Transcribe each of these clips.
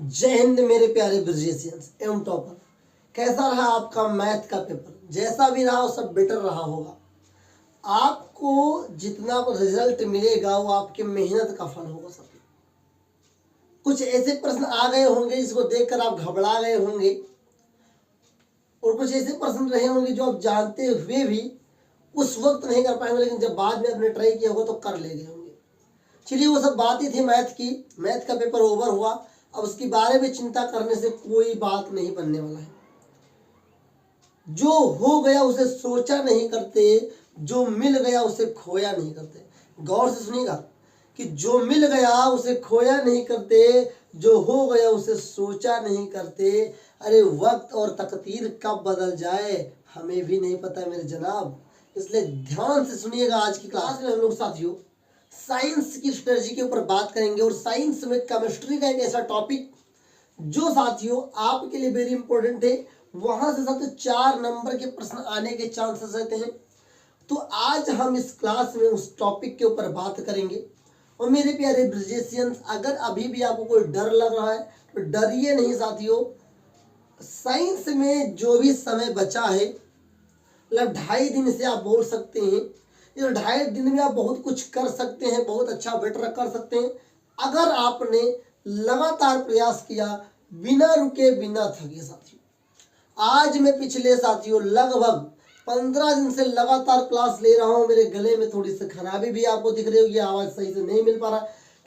जय हिंद मेरे प्यारे ब्रिजेशियंस एवं टॉपर। कैसा रहा आपका मैथ का पेपर? जैसा भी रहा वो सब बेटर रहा होगा। आपको जितना रिजल्ट मिलेगा वो आपके मेहनत का फल होगा। सब कुछ ऐसे प्रश्न आ गए होंगे जिसको देखकर आप घबरा गए होंगे, और कुछ ऐसे प्रश्न रहे होंगे जो आप जानते हुए भी उस वक्त नहीं कर पाएंगे, लेकिन जब बाद में आपने ट्राई किया होगा तो कर ले गए होंगे। चलिए, वो सब बातें थी मैथ की। मैथ का पेपर ओवर हुआ, अब उसके बारे में चिंता करने से कोई बात नहीं बनने वाला है। जो हो गया उसे सोचा नहीं करते, जो मिल गया उसे खोया नहीं करते। गौर से सुनिएगा कि जो मिल गया उसे खोया नहीं करते, जो हो गया उसे सोचा नहीं करते। अरे वक्त और तकदीर कब बदल जाए हमें भी नहीं पता मेरे जनाब। इसलिए ध्यान से सुनिएगा। आज की क्लास में हम लोग साथियों साइंस की स्ट्रेटजी के ऊपर बात करेंगे, और साइंस में केमिस्ट्री का एक ऐसा टॉपिक जो साथियों आपके लिए वेरी इंपॉर्टेंट है। वहां से साथियों 4 नंबर के प्रश्न आने के चांसेस रहते हैं। तो आज हम इस क्लास में उस टॉपिक के ऊपर बात करेंगे। और मेरे प्यारे ब्रिजेशियंस, अगर अभी भी आपको कोई डर लग रहा है तो डरिए नहीं साथियों। साइंस में जो भी समय बचा है, मतलब 2.5 दिन से आप बोल सकते हैं, इस 2.5 दिन में आप बहुत कुछ कर सकते हैं, बहुत अच्छा बेटर कर सकते हैं अगर आपने लगातार प्रयास किया, बिना रुके बिना थके। साथियों आज मैं पिछले साथियों लगभग 15 दिन से लगातार क्लास ले रहा हूं। मेरे गले में थोड़ी सी खराबी भी आपको दिख रही होगी, आवाज सही से नहीं मिल पा रहा,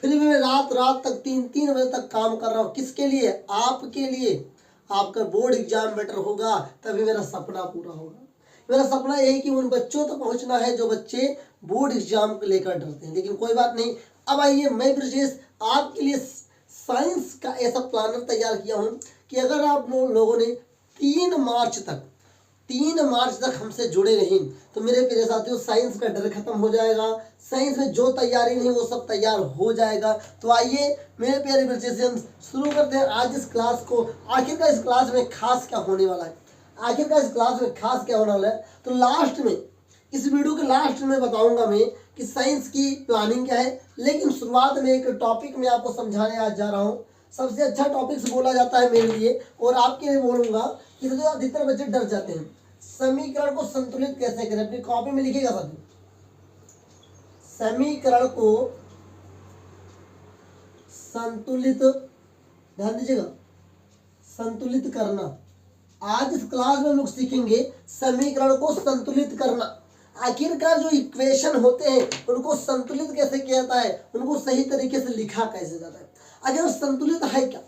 फिर भी मैं रात तक 3 बजे तक काम कर रहा हूं। किसके लिए? आपके लिए। आपका बोर्ड एग्जाम बेटर होगा तभी मेरा सपना पूरा होगा। मेरा सपना यही कि उन बच्चों तक पहुंचना है जो बच्चे बोर्ड एग्जाम को लेकर डरते हैं। लेकिन कोई बात नहीं, अब आइए मैं ब्रिजेश आपके लिए साइंस का ऐसा प्लानर तैयार किया हूं कि अगर आप लोगों ने 3 मार्च तक हमसे जुड़े रहे तो मेरे प्यारे साथियों साइंस का डर खत्म हो जाएगा। साइंस में जो तैयारी नहीं वो सब तैयार हो जाएगा। तो आइए मेरे प्यारे ब्रिजेशियंस शुरू करते हैं आज इस क्लास को। आखिरकार इस क्लास में खास क्या होने वाला है? तो लास्ट में, इस वीडियो के लास्ट में बताऊंगा मैं कि साइंस की प्लानिंग क्या है। लेकिन शुरुआत में एक टॉपिक मैं आपको समझाने आज जा रहा हूँ। सबसे अच्छा टॉपिक बोला जाता है मेरे लिए, और आपके लिए बोलूंगा कि जो अधिकतर बच्चे डर जाते हैं, समीकरण को संतुलित कैसे करें। अपनी कॉपी में लिखिएगा साथियों, समीकरण को संतुलित, ध्यान दीजिएगा, संतुलित करना। आज इस क्लास में हम लोग सीखेंगे समीकरण को संतुलित करना। आखिरकार जो इक्वेशन होते हैं उनको संतुलित कैसे किया जाता है, उनको सही तरीके से लिखा कैसे जाता है, अगर संतुलित है क्या।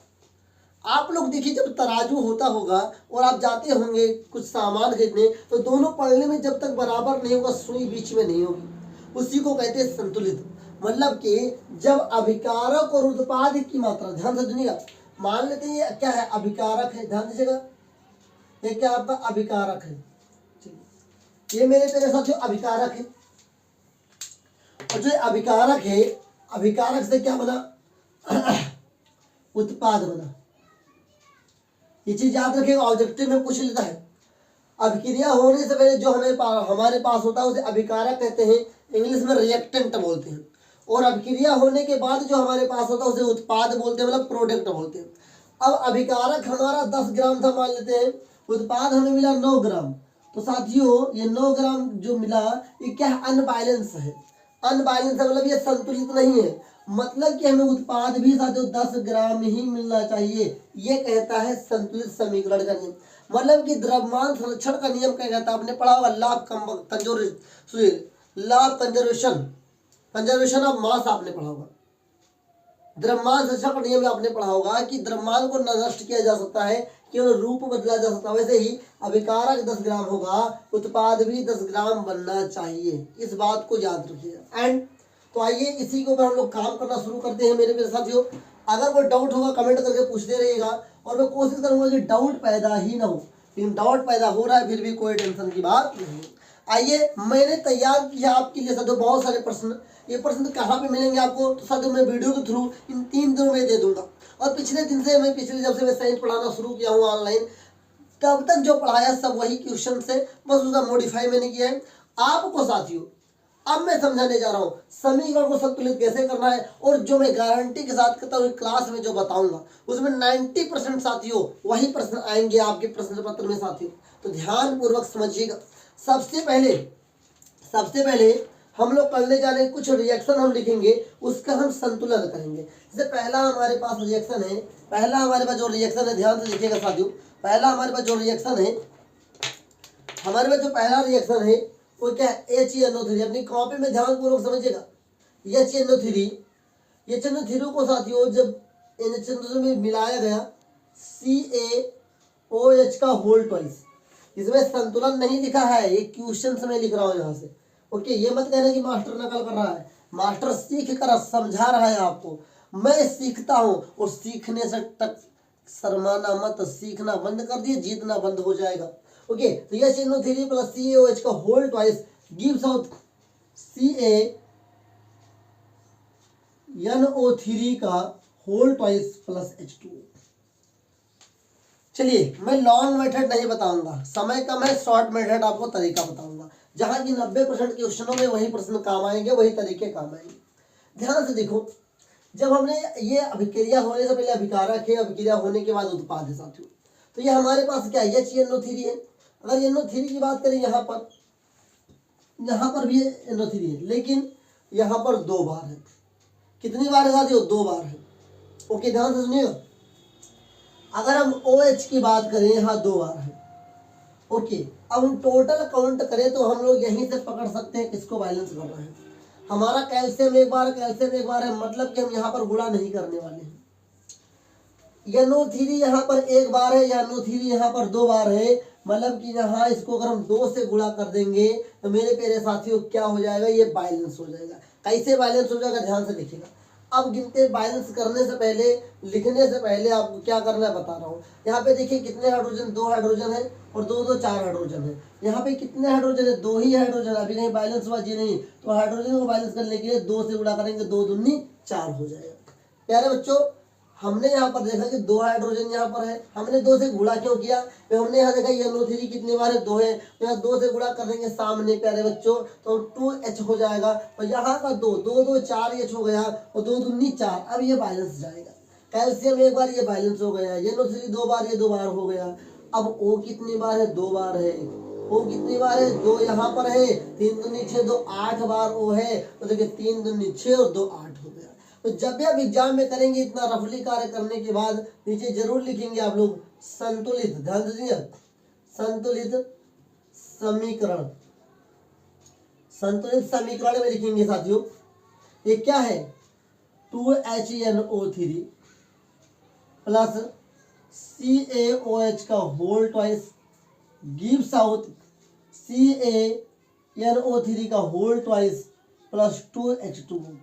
आप लोग देखिए, जब तराजू होता होगा और आप जाते होंगे कुछ सामान खरीदने, तो दोनों पलड़े में जब तक बराबर नहीं होगा, सुई बीच में नहीं होगी, उसी को कहते हैं संतुलित। मतलब कि जब अभिकारक और उत्पाद की मात्रा, ध्यान से सुनिएगा, मान लेते हैं ये क्या है, अभिकारक है, ध्यान दीजिएगा, ये क्या आपका अभिकारक है। ये मेरे तेरे साथियों अभिकारक है, और जो अभिकारक है, अभिकारक से क्या बना उत्पाद बना। ये चीज याद रखिएगा, ऑब्जेक्टिव में पूछ लेता है। अभिक्रिया होने से पहले जो हमारे पास होता है उसे अभिकारक कहते हैं, इंग्लिश में रिएक्टेंट बोलते हैं। और अभिक्रिया होने के बाद जो हमारे पास होता है उसे उत्पाद बोलते हैं, मतलब प्रोडक्ट बोलते हैं। अब अभिकारक हमारा 10 ग्राम था मान लेते हैं, उत्पाद हमें मिला 9 ग्राम। तो साथियों ये 9 ग्राम जो मिला ये क्या है, अनबैलेंस है। अनबैलेंस है मतलब ये संतुलित नहीं है, मतलब कि हमें उत्पाद भी साथियों 10 ग्राम ही मिलना चाहिए। ये कहता है संतुलित समीकरण का नियम। मतलब कि द्रव्यमान संरक्षण का नियम क्या कहता है, आपने पढ़ा होगा, law of conservation of mass आपने पढ़ा होगा। द्रव्यमान संरक्षण का नियम आपने पढ़ा होगा कि द्रव्यमान को नष्ट किया जा सकता है, केवल रूप बदला जा सकता है। वैसे ही अभिकारक 10 ग्राम होगा, उत्पाद भी 10 ग्राम बनना चाहिए। इस बात को याद रखिएगा। एंड तो आइए इसी के ऊपर हम लोग काम करना शुरू करते हैं मेरे प्यारे साथियों। अगर कोई डाउट होगा कमेंट करके पूछते रहिएगा, और मैं कोशिश करूंगा कि डाउट पैदा ही ना हो, लेकिन डाउट पैदा हो रहा है फिर भी कोई टेंशन की बात नहीं। आइए मैंने तैयार किया आपके लिए साथियों बहुत सारे प्रश्न। ये प्रश्न कहाँ पे मिलेंगे आपको, तो साथियों मैं वीडियो के थ्रू इन 3 दिनों में दे दूंगा। और पिछले जब से मैं साइंस पढ़ाना शुरू किया हूँ ऑनलाइन, तब तक जो पढ़ाया सब वही क्वेश्चन से, बस उसका मॉडिफाई मैंने किया है। आपको साथियों अब मैं समझाने जा रहा हूँ समीकरण को संतुलित कैसे करना है, और जो मैं गारंटी के साथ कहता हूँ क्लास में जो बताऊंगा उसमें 90% साथियों वही प्रश्न आएंगे आपके प्रश्न पत्र में साथियों। तो ध्यान पूर्वक समझिएगा। सबसे पहले हम लोग करने जा रहे हैं कुछ रिएक्शन हम लिखेंगे, उसका हम संतुलन करेंगे। जैसे पहला हमारे पास रिएक्शन है, जो रिएक्शन है ध्यान से लिखिएगा साथियों। पहला हमारे पास जो रिएक्शन है, पहला रिएक्शन है वो क्या है, HNO3। अपनी कॉपी में ध्यान पूर्वक समझिएगा। HNO3 को साथियों जब NH2 में मिलाया गया CaOH का होल ट्वाइस, इसमें संतुलन नहीं लिखा है, ये क्वेश्चन में लिख रहा हूं यहाँ से। ओके, ये मत कहना कि मास्टर नकल कर रहा है, मास्टर सीख कर समझा रहा है आपको। मैं सीखता हूं और सीखने से तक शर्माना मत, सीखना बंद कर दिए जीतना बंद हो जाएगा। ओके, तो HNO3 प्लस CaOH का whole twice gives out CaNO3 का होल ट्वाइस प्लस H2O। चलिए, मैं लॉन्ग मेथड नहीं बताऊंगा, समय कम है, शॉर्ट मेथड आपको तरीका बताऊंगा, जहां की 90% क्वेश्चनों में वही प्रश्न काम आएंगे, वही तरीके काम आएंगे। ध्यान से देखो, जब हमने ये अभिक्रिया होने से पहले अभिकारक है, अभिक्रिया होने के बाद उत्पाद है साथियों, तो ये हमारे पास क्या है, HNO3 है। अगर NO3 की बात करें यहाँ पर भी NO3 है, लेकिन यहाँ पर 2 बार है। कितनी बार है साथियों, 2 बार है। ओके, ध्यान से सुनिएगा। अगर हम OH की बात करें, यहाँ 2 बार है। ओके, अब हम टोटल काउंट करें तो हम लोग यहीं से पकड़ सकते हैं किसको बैलेंस कर रहे हैं। हमारा कैल्शियम एक बार है, मतलब कि हम यहाँ पर गुणा नहीं करने वाले हैं। NO3 यहाँ पर 1 बार है, NO3 यहाँ पर 2 बार है, मतलब कि यहाँ इसको अगर हम 2 से गुणा कर देंगे तो मेरे प्यारे साथियों क्या हो जाएगा, ये बैलेंस हो जाएगा। कैसे बैलेंस हो जाएगा, ध्यान से देखिएगा। अब गिनते बैलेंस करने से पहले, लिखने से पहले आपको क्या करना है बता रहा हूँ। यहाँ पे देखिए कितने हाइड्रोजन, 2 हाइड्रोजन है, और 2 4 हाइड्रोजन है। यहाँ पे कितने हाइड्रोजन है, 2 ही हाइड्रोजन। अभी नहीं बैलेंस हुआ जी, नहीं, तो हाइड्रोजन को बैलेंस करने के लिए 2 से गुणा करेंगे, 2 दूनी 4 हो जाएगा। प्यारे बच्चों, हमने यहाँ पर देखा कि 2 हाइड्रोजन यहाँ पर है, हमने 2 से गुणा क्यों किया, तो हमने यहाँ देखा NO3 कितने बार है, 2 है, तो यहाँ 2 से गुणा कर देंगे सामने प्यारे बच्चों, तो 2H हो जाएगा, और यहाँ का 2 2 4H हो गया, और 2 दूनी 4। अब ये बैलेंस जाएगा। कैल्शियम 1 बार, ये बैलेंस हो गया। NO3 2 बार, ये 2 बार हो गया। अब O कितनी बार है, 2 बार है। O कितनी बार है, 2 यहाँ पर है, 3 दूनी 6, 2 8 बार O है, तो देखिए 3 दूनी 6 और 2 8 हो गया। तो जब भी आप एग्जाम में करेंगे, इतना रफली कार्य करने के बाद नीचे जरूर लिखेंगे आप लोग संतुलित, ध्यान दीजिए, संतुलित समीकरण में लिखेंगे साथियों। ये क्या है, 2HNO3 प्लस CaOH का whole twice gives out CaNO3 का होल ट्वाइस प्लस 2H2O।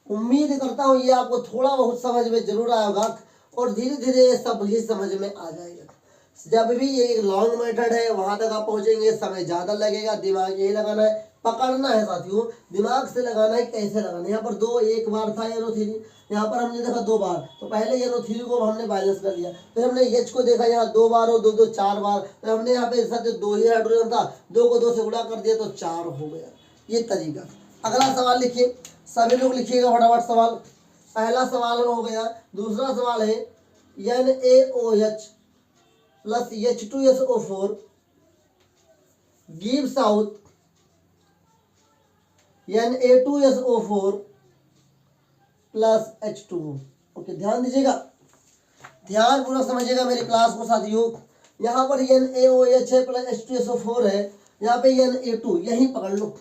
उम्मीद करता हूँ ये आपको थोड़ा बहुत समझ में जरूर आया होगा, और धीरे धीरे सब ही समझ में आ जाएगा। जब भी ये लॉन्ग मेथड है, वहां तक आप पहुंचेंगे, समय ज्यादा लगेगा, दिमाग यही लगाना है, पकड़ना है साथियों, दिमाग से लगाना है, कैसे लगाना है। यहाँ पर 2 1 बार था NO3, यहाँ पर हमने देखा 2 बार, तो पहले NO3 को हमने बैलेंस कर लिया, फिर हमने H को देखा यहाँ 2 बार और 2 2 4 बार, तो हमने यहाँ पे साथ 2 ही हाइड्रोजन था, 2 को 2 से गुणा कर दिया तो 4 हो गया। ये तरीका। अगला सवाल लिखिए, सभी लोग लिखिएगा फटाफट सवाल। पहला सवाल हो गया। दूसरा सवाल है NaOH plus H2SO4 gives out Na2SO4 plus H2O। Okay, ध्यान दीजिएगा, ध्यान पूर्वक समझिएगा मेरी क्लास को साथियों। यहाँ पर NaOH है प्लस H2SO4 है, यहाँ पे Na2, यहीं पकड़ लो,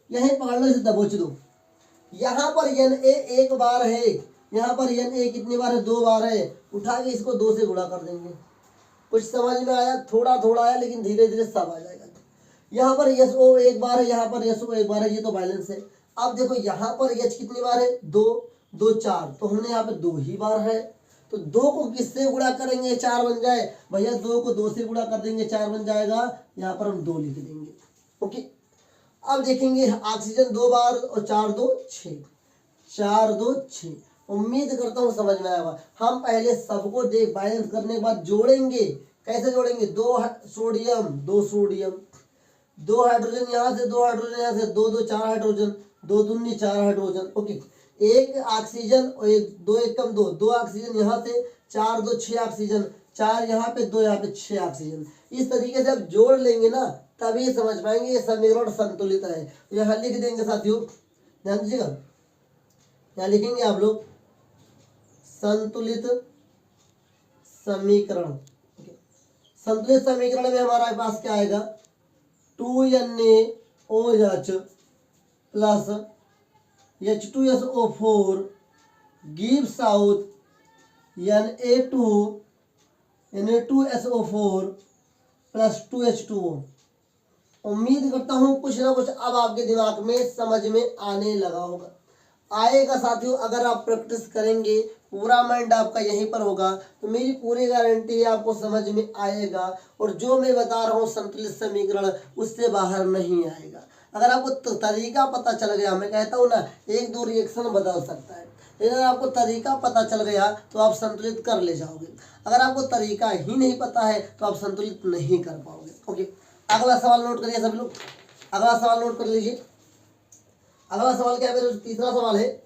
इसे दबोच दो। यहाँ पर Na 1 बार है, यहाँ पर Na कितनी बार है, 2 बार है, उठा के इसको 2 से गुणा कर देंगे। कुछ समझ में आया, थोड़ा थोड़ा आया, लेकिन धीरे धीरे सब आ जाएगा। यहाँ पर SO 1 बार है, यहाँ पर SO 1 बार है, ये तो बैलेंस है। अब देखो यहाँ पर H कितनी बार है, 2 2 4, तो हमने यहाँ पे 2 ही बार है, तो 2 को किससे गुणा करेंगे, 4 बन जाए भैया, 2 को 2 से गुणा कर देंगे, 4 बन जाएगा, यहाँ पर हम 2 लिख देंगे। ओके, अब देखेंगे ऑक्सीजन 2 बार, और 4 2 6, 4 2 6। उम्मीद करता हूँ समझ में आएगा। हम पहले सबको देख बैलेंस करने के बाद जोड़ेंगे। कैसे जोड़ेंगे, 2 सोडियम 2 सोडियम, दो हाइड्रोजन यहाँ से, दो हाइड्रोजन यहाँ से, दो दो चार हाइड्रोजन, दो दूनी चार हाइड्रोजन। ओके, एक ऑक्सीजन और एक दो एक कम दो, दो ऑक्सीजन यहाँ से, चार दो छह ऑक्सीजन, चार यहाँ पे दो यहाँ पे छह ऑक्सीजन। इस तरीके से आप जोड़ लेंगे ना तभी समझ पाएंगे ये समीकरण संतुलित है। यहाँ लिख देंगे साथियों, ध्यान दीजिएगा, यहाँ लिखेंगे आप लोग संतुलित समीकरण। संतुलित समीकरण में हमारे पास क्या आएगा, 2NaOH plus H2SO4 gives out Na2SO4 plus 2H2O। उम्मीद करता हूँ कुछ ना कुछ अब आपके दिमाग में समझ में आने लगा होगा, आएगा साथियों। अगर आप प्रैक्टिस करेंगे, पूरा माइंड आपका यहीं पर होगा, तो मेरी पूरी गारंटी है आपको समझ में आएगा। और जो मैं बता रहा हूँ संतुलित समीकरण उससे बाहर नहीं आएगा। अगर आपको तरीका पता चल गया, मैं कहता हूँ ना एक दो रिएक्शन बदल सकता है, लेकिन अगर आपको तरीका पता चल गया तो आप संतुलित कर ले जाओगे। अगर आपको तरीका ही नहीं पता है तो आप संतुलित नहीं कर पाओगे। ओके, अगला सवाल नोट करिए सभी लोग, अगला सवाल नोट कर लीजिए। अगला सवाल क्या है मेरे, तीसरा सवाल है,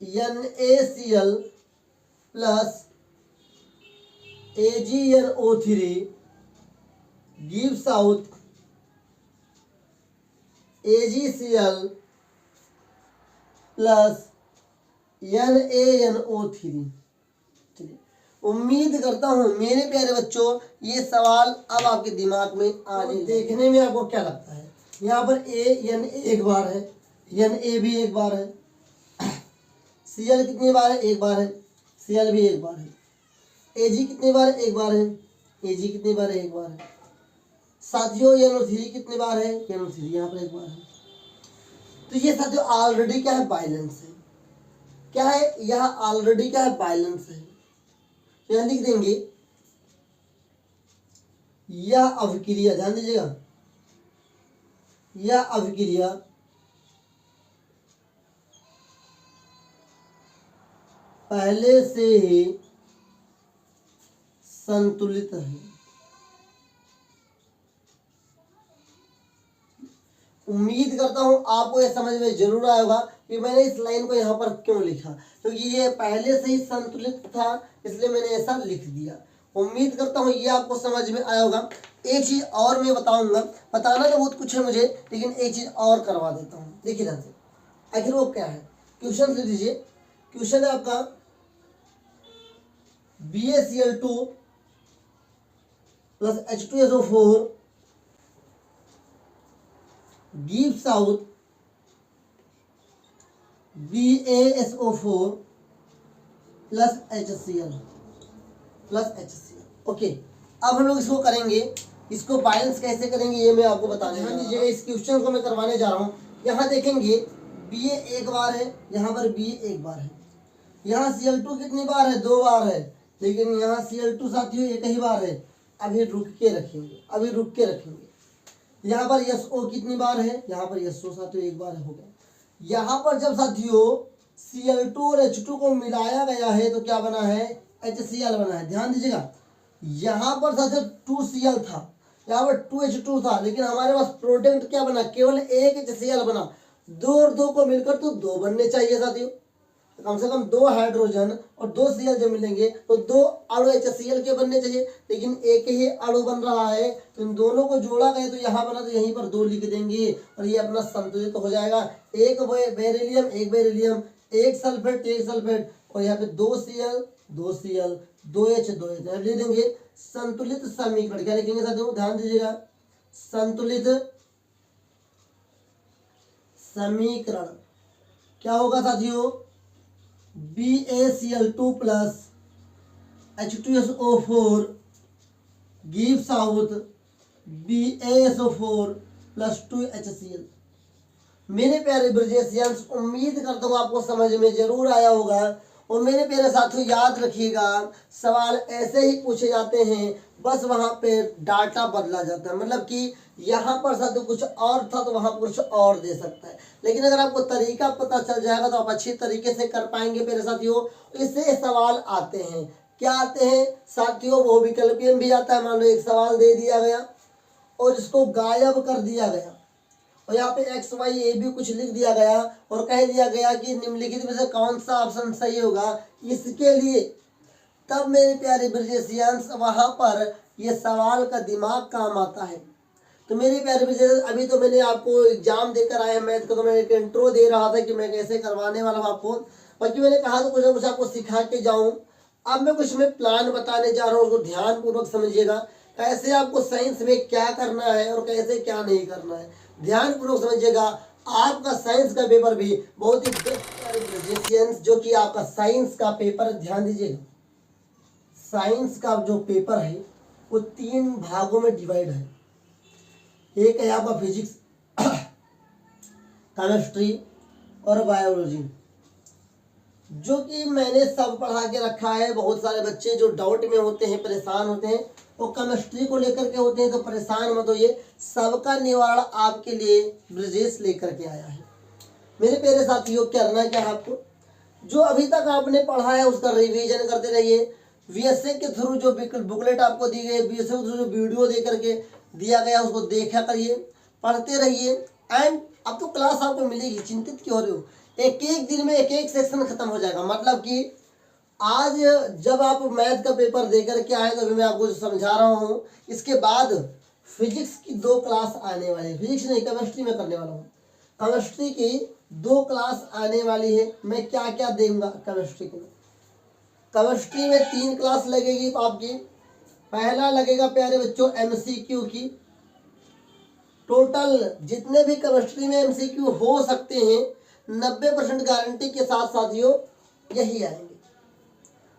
NaCl plus AgNO3 gives out AgCl plus NaNO3। चलिए, उम्मीद करता हूं मेरे प्यारे बच्चों ये सवाल अब आपके दिमाग में आने, देखने में आपको क्या लगता है, यहाँ पर Na एक बार है, Na भी एक बार है, Cl कितनी बार है, एक बार है, Cl भी एक बार है, Ag कितनी बार है, एक बार है, Ag कितनी बार है, एक बार है। साथियों NO3 कितनी बार है, NO3 यहाँ पर एक बार है। तो ये साथियों ऑलरेडी क्या है, बैलेंस है। क्या है यह ऑलरेडी क्या है, बैलेंस है। तो यहाँ लिख देंगे यह अभिक्रिया, ध्यान दीजिएगा, यह अभिक्रिया पहले से ही संतुलित है। उम्मीद करता हूं आपको यह समझ में जरूर आया होगा कि मैंने इस लाइन को यहाँ पर क्यों लिखा, क्योंकि ये पहले से ही संतुलित था इसलिए मैंने ऐसा लिख दिया। उम्मीद करता हूँ ये आपको समझ में आया होगा। एक चीज और मैं बताऊंगा, बताना तो बहुत कुछ है मुझे, लेकिन एक चीज और करवा देता हूँ। देखिए ध्यान से, आखिर वो क्या है, क्वेश्चन ले लीजिए। क्वेश्चन है आपका BaCl2 plus H2SO4 gives out BaSO4 plus HCl plus HCl। Okay, अब हम लोग इसको करेंगे, इसको बैलेंस कैसे करेंगे ये मैं आपको बताने ध्यान दीजिएगा। इस क्वेश्चन को मैं करवाने जा रहा हूँ। यहाँ देखेंगे Ba एक बार है, यहाँ पर Ba एक बार है, यहाँ Cl2 कितनी बार है, दो बार है, लेकिन यहाँ Cl2 साथियों एक ही बार है। अभी रुक के रखेंगे, अभी रुक के रखेंगे। यहाँ पर SO कितनी बार है, यहाँ पर SO साथियों एक बार हो गया। यहाँ पर जब साथियों Cl2 और H2 को मिलाया गया है तो क्या बना है, HCl बना है। ध्यान दीजिएगा, यहाँ पर साथियों 2Cl था, यहाँ पर 2H2 था, लेकिन हमारे पास प्रोडक्ट क्या बना, केवल एक HCl बना। दो और दो को मिलकर तो दो बनने चाहिए साथियों, कम से कम दो हाइड्रोजन और दो Cl जब मिलेंगे तो दो अणु HCl के बनने चाहिए, लेकिन एक ही अणु बन रहा है। तो इन दोनों को जोड़ा गया तो यहाँ बना, तो यहीं पर दो लिख देंगे और ये अपना संतुलित हो जाएगा। एक बेरिलियम एक बेरिलियम, एक सल्फेट एक सल्फेट, और यहाँ पे दो Cl दो Cl दो H दो H लिख देंगे। संतुलित समीकरण क्या लिखेंगे साथियों, ध्यान दीजिएगा, संतुलित समीकरण क्या होगा साथियों, BaCl2 plus H2SO4 gives out BaSO4 plus 2HCl। मेरे प्यारे ब्रजेशियंस, उम्मीद करता हूँ आपको समझ में जरूर आया होगा। और मेरे प्यारे साथियों याद रखिएगा, सवाल ऐसे ही पूछे जाते हैं, बस वहाँ पे डाटा बदला जाता है। मतलब कि यहाँ पर साथियों कुछ और था तो वहाँ कुछ और दे सकता है, लेकिन अगर आपको तरीका पता चल जाएगा तो आप अच्छी तरीके से कर पाएंगे मेरे साथियों। इससे सवाल आते हैं, क्या आते हैं साथियों, वो विकल्पियन भी आता है। मान लो एक सवाल दे दिया गया और इसको गायब कर दिया गया और यहाँ पे एक्स वाई ए बी कुछ लिख दिया गया और कह दिया गया कि निम्नलिखित में से कौन सा ऑप्शन सही होगा इसके लिए, तब मेरे प्यारे ब्रिजेशियंस वहाँ पर ये सवाल का दिमाग काम आता है। तो मेरे प्यारे ब्रिजेशियंस, अभी तो मैंने आपको एग्जाम देकर आया मैथ का, तो मैंने एक इंट्रो दे रहा था कि मैं कैसे करवाने वाला हूँ आपको, बाकी मैंने कहा तो कुछ ना कुछ आपको सिखा के जाऊँ। अब मैं कुछ में प्लान बताने जा रहा हूँ, उसको ध्यानपूर्वक समझिएगा, कैसे आपको साइंस में क्या करना है और कैसे क्या नहीं करना है, ध्यानपूर्वक समझिएगा। आपका साइंस का पेपर भी बहुत ही बेस्ट, जो कि आपका साइंस का पेपर, ध्यान दीजिएगा, साइंस का जो पेपर है वो 3 भागों में डिवाइड है। एक है आपका फिजिक्स, केमिस्ट्री और बायोलॉजी, जो कि मैंने सब पढ़ा के रखा है। बहुत सारे बच्चे जो डाउट में होते हैं, परेशान होते हैं, वो केमिस्ट्री को लेकर के होते हैं, तो परेशान मत होइए, सबका निवारण आपके लिए ब्रिजेश लेकर के आया है। मेरे प्यारे साथियों, करना क्या है आपको, जो अभी तक आपने पढ़ा है उसका रिवीजन करते रहिए। वीएसए के थ्रू जो बुकलेट आपको दी गई, वीएसए के थ्रू जो वीडियो दे करके दिया गया उसको देखा करिए, पढ़ते रहिए। एंड अब तो क्लास आपको मिलेगी, चिंतित क्यों हो रहे हो, एक एक दिन में एक एक सेक्शन खत्म हो जाएगा। मतलब कि आज जब आप मैथ का पेपर दे करके आए तो अभी मैं आपको समझा रहा हूँ, इसके बाद फिजिक्स की 2 क्लास आने वाली है, फिजिक्स नहीं केमिस्ट्री में करने वाला हूँ। केमिस्ट्री की 2 क्लास आने वाली है। मैं क्या क्या दूंगा केमिस्ट्री के लिए, केमिस्ट्री में 3 क्लास लगेगी आपकी। पहला लगेगा प्यारे बच्चों एमसीक्यू की, टोटल जितने भी केमिस्ट्री में एमसीक्यू हो सकते हैं 90% गारंटी के साथ साथियों यही आएंगे।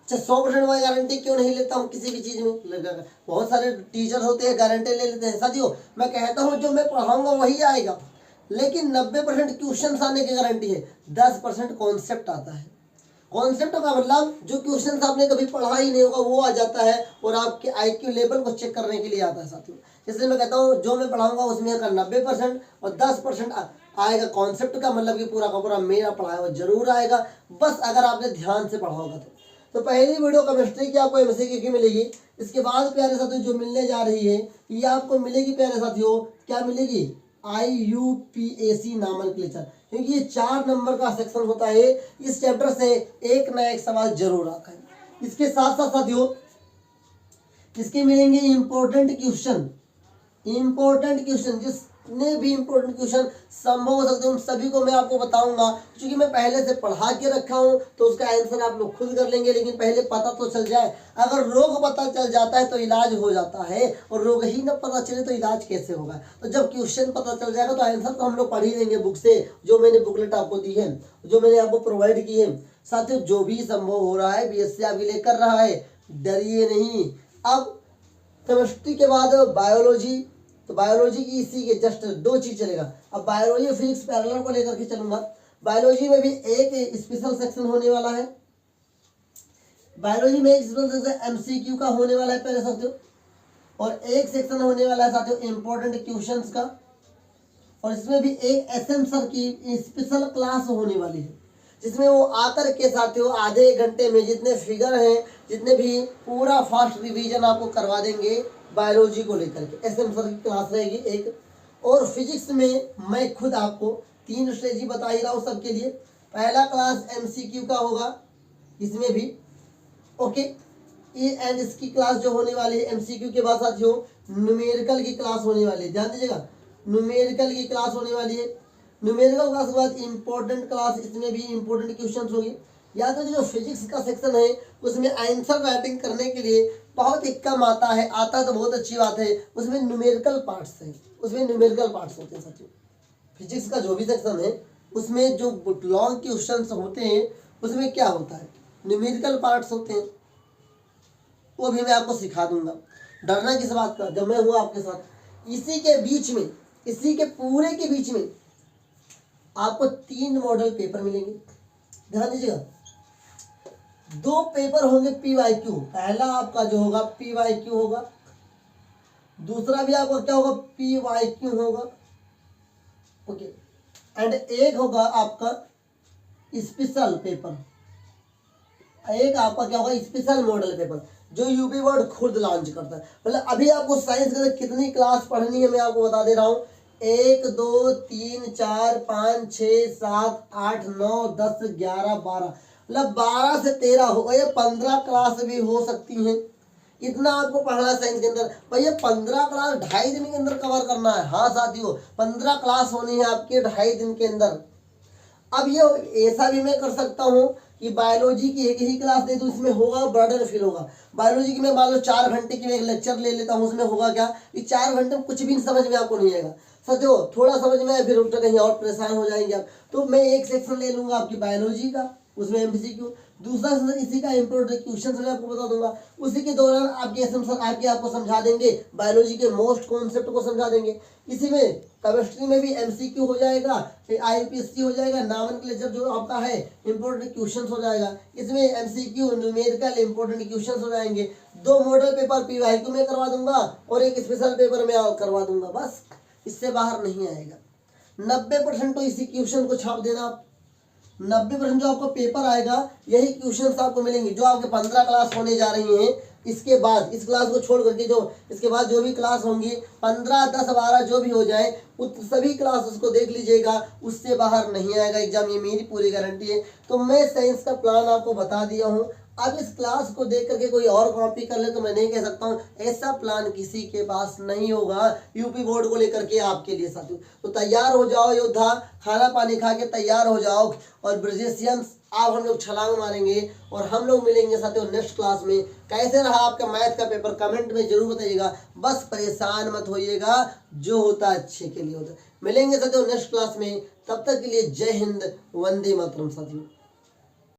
100% वाली गारंटी क्यों नहीं लेता हूँ किसी भी चीज में, बहुत सारे टीचर होते हैं गारंटी ले लेते हैं। साथियों मैं कहता हूँ जो मैं पढ़ाऊंगा वही आएगा, लेकिन 90% क्वेश्चन आने की गारंटी है, 10% कॉन्सेप्ट आता है। कॉन्सेप्ट का मतलब जो क्वेश्चन आपने कभी पढ़ा ही नहीं होगा वो आ जाता है और आपके आईक्यू लेवल को चेक करने के लिए आता है साथियों। इसलिए मैं कहता हूँ जो मैं पढ़ाऊंगा उसमें का 90% और 10% आएगा कॉन्सेप्ट का, मतलब कि पूरा का पूरा मेरा पढ़ाया हुआ जरूर आएगा, बस अगर आपने ध्यान से पढ़ा होगा तो पहली वीडियो केमिस्ट्री की आपको एमसीक्यू की मिलेगी। इसके बाद प्यारे साथियों जो मिलने जा रही है ये आपको मिलेगी प्यारे साथियों, क्या मिलेगी, IUPAC नॉमेनक्लेचर, क्योंकि ये 4 नंबर का सेक्शन होता है। इस चैप्टर से एक ना एक सवाल जरूर आता है। इसके साथ साथ साथियों इसके मिलेंगे इंपॉर्टेंट क्वेश्चन, जितने भी इंपॉर्टेंट क्वेश्चन संभव हो सकते हैं उन सभी को मैं आपको बताऊंगा। क्योंकि मैं पहले से पढ़ा के रखा हूं तो उसका आंसर आप लोग खुद कर लेंगे, लेकिन पहले पता तो चल जाए। अगर रोग पता चल जाता है तो इलाज हो जाता है, और रोग ही न पता चले तो इलाज कैसे होगा। तो जब क्वेश्चन पता चल जाएगा तो आंसर तो हम लोग पढ़ ही लेंगे बुक से, जो मैंने बुकलेट आपको दी है, जो मैंने आपको प्रोवाइड की है। साथियों जो भी संभव हो रहा है बीएससी आपके लिए कर रहा है, डरिए नहीं। अब केमिस्ट्री के बाद बायोलॉजी, तो बायोलॉजी की इसी के जस्ट 2 चीज चलेगा। अब बायोलॉजी और फिजिक्स पैरेलल को लेकर के चलूंगा। बायोलॉजी में भी एक स्पेशल सेक्शन होने वाला है, बायोलॉजी में एक स्पेशल सेक्शन एमसीक्यू का होने वाला है पहले साथियों, और एक सेक्शन होने वाला है साथियों इंपॉर्टेंट क्वेश्चंस का, और इसमें भी एक एसएम सर की स्पेशल क्लास होने वाली है, जिसमें वो आकर के साथियों आधे 1 घंटे में जितने फिगर हैं, जितने भी पूरा फास्ट रिवीजन आपको करवा देंगे बायोलॉजी को लेकर के। एसएम सर की क्लास रहेगी एक, और फिजिक्स में मैं खुद आपको 3 स्ट्रेटजी बता ही रहा हूँ सबके लिए। पहला क्लास एमसीक्यू का होगा इसमें भी, ओके। एंड इसकी क्लास जो होने वाली है एमसीक्यू के बाद साथियों न्यूमेरिकल की क्लास होने वाली है, ध्यान दीजिएगा, न्यूमेरिकल की क्लास होने वाली है। न्यूमेरिकल क्लास के बाद इंपॉर्टेंट क्लास, इसमें भी इंपॉर्टेंट क्वेश्चन होंगे। या तो जो फिजिक्स का सेक्शन है उसमें आंसर राइटिंग करने के लिए बहुत ही कम आता है, आता तो बहुत अच्छी बात है, उसमें न्यूमेरिकल पार्ट्स है, उसमें न्यूमेरिकल पार्ट्स होते हैं साथियों। फिजिक्स का जो भी सेक्शन है उसमें जो लॉन्ग क्वेश्चन होते हैं उसमें क्या होता है, न्यूमेरिकल पार्ट्स होते हैं, वो भी मैं आपको सिखा दूंगा। डरना किस बात का, जब मैं हूँ आपके साथ। इसी के बीच में, इसी के पूरे के बीच में आपको 3 मॉडल पेपर मिलेंगे, ध्यान दीजिएगा। 2 पेपर होंगे PYQ, पहला आपका जो होगा PYQ होगा, दूसरा भी आपका क्या होगा PYQ होगा, ओके। एंड एक होगा आपका स्पेशल पेपर, एक आपका क्या होगा स्पेशल मॉडल पेपर जो यूपी बोर्ड खुद लॉन्च करता है। मतलब अभी आपको साइंस के कितनी क्लास पढ़नी है मैं आपको बता दे रहा हूँ। 1 2 3 4 5 6 7 8 9 10 11 12, मतलब 12 से 13 हो गए, 15 क्लास भी हो सकती हैं। इतना आपको पढ़ना है साइंस के अंदर। भैया 15 क्लास 2.5 दिन के अंदर कवर करना है। हाँ साथियों, 15 क्लास होनी है आपके 2.5 दिन के अंदर। अब ये ऐसा भी मैं कर सकता हूँ कि बायोलॉजी की एक ही क्लास दे दूँ, इसमें होगा बर्डन फील होगा। बायोलॉजी की मैं मान लो 4 घंटे की मैं एक लेक्चर ले लेता हूँ, उसमें होगा क्या कि 4 घंटे में कुछ भी समझ में आपको नहीं आएगा। सत्यो थोड़ा समझ में आए फिर उल्टा कहीं और परेशान हो जाएंगे आप। तो मैं एक सेक्शन ले लूंगा आपकी बायोलॉजी का, उसमें एमसीक्यू, दूसरा सेक्शन इसी का इंपोर्टेंट क्वेश्चन मैं आपको बता दूंगा। उसी के दौरान आपके एसएम आपको समझा देंगे, बायोलॉजी के मोस्ट कॉन्सेप्ट को समझा देंगे। इसी में केमिस्ट्री में भी एमसीक्यू हो जाएगा, आईपीएससी हो जाएगा, नॉमेनक्लेचर जो आपका है इंपोर्टेंट क्वेश्चंस हो जाएगा। इसमें एमसीक्यू न्यूमेरिकल इंपोर्टेंट क्वेश्चंस हो जाएंगे। 2 मॉडल पेपर पीवाईक्यू में करवा दूंगा और एक स्पेशल पेपर में करवा दूंगा, बस इससे बाहर नहीं आएगा। 90% तो इसी क्वेश्चन को छाप देना आप। 90% जो आपको पेपर आएगा यही क्वेश्चंस आपको मिलेंगे जो आपके 15 क्लास होने जा रही हैं। इसके बाद इस क्लास को छोड़ करके जो इसके बाद जो भी क्लास होंगी 15 10 12 जो भी हो जाए उस सभी क्लास उसको देख लीजिएगा, उससे बाहर नहीं आएगा एग्जाम, ये मेरी पूरी गारंटी है। तो मैं साइंस का प्लान आपको बता दिया हूँ। अब इस क्लास को देख करके कोई और कॉपी कर ले तो मैं नहीं कह सकता हूँ, ऐसा प्लान किसी के पास नहीं होगा यूपी बोर्ड को लेकर के आपके लिए साथियों। तो तैयार हो जाओ योद्धा, खाना पानी खा के तैयार हो जाओ और ब्रिजेशियंस आप हम लोग छलांग मारेंगे और हम लोग मिलेंगे साथियों नेक्स्ट क्लास में। कैसे रहा आपका मैथ का पेपर कमेंट में जरूर बताइएगा, बस परेशान मत होइएगा, जो होता है अच्छे के लिए होता है। मिलेंगे साथियों नेक्स्ट क्लास में, तब तक के लिए जय हिंद, वंदे मातरम साथियों।